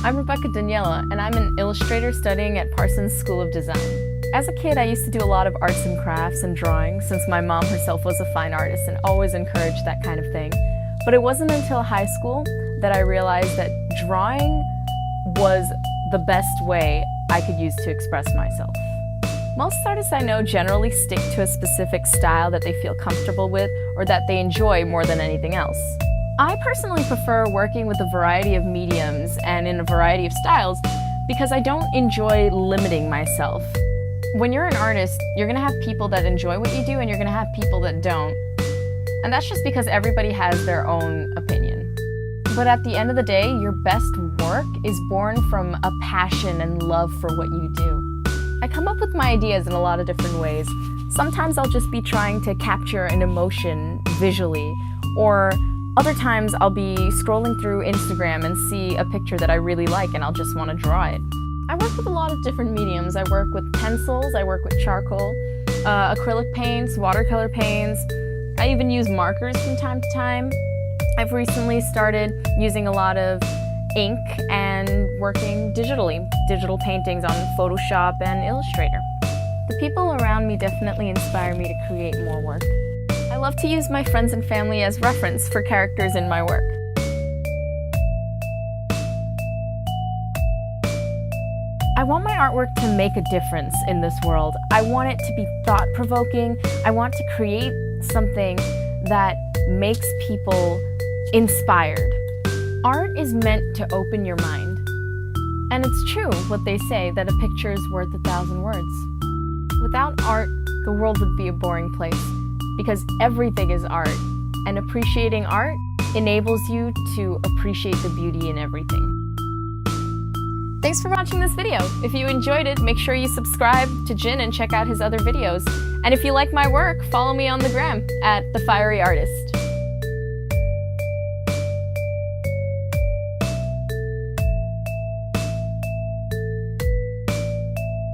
I'm Rebecca Daniela, and I'm an illustrator studying at Parsons School of Design. As a kid, I used to do a lot of arts and crafts and drawing, since my mom herself was a fine artist and always encouraged that kind of thing. But it wasn't until high school that I realized that drawing was the best way I could use to express myself. Most artists I know generally stick to a specific style that they feel comfortable with or that they enjoy more than anything else. I personally prefer working with a variety of mediums and in a variety of styles because I don't enjoy limiting myself. When you're an artist, you're gonna have people that enjoy what you do and you're gonna have people that don't. And that's just because everybody has their own opinion. But at the end of the day, your best work is born from a passion and love for what you do. I come up with my ideas in a lot of different ways. Sometimes I'll just be trying to capture an emotion visually, or other times I'll be scrolling through Instagram and see a picture that I really like and I'll just want to draw it. I work with a lot of different mediums. I work with pencils, I work with charcoal, acrylic paints, watercolor paints. I even use markers from time to time. I've recently started using a lot of ink and working digitally, digital paintings on Photoshop and Illustrator. The people around me definitely inspire me to create more work. I love to use my friends and family as reference for characters in my work. I want my artwork to make a difference in this world. I want it to be thought-provoking. I want to create something that makes people inspired. Art is meant to open your mind. And it's true what they say, that a picture is worth 1,000 words. Without art, the world would be a boring place, because everything is art, and appreciating art enables you to appreciate the beauty in everything. Thanks for watching this video. If you enjoyed it, make sure you subscribe to Jin and check out his other videos. And if you like my work, follow me on the gram at The Fiery Artist.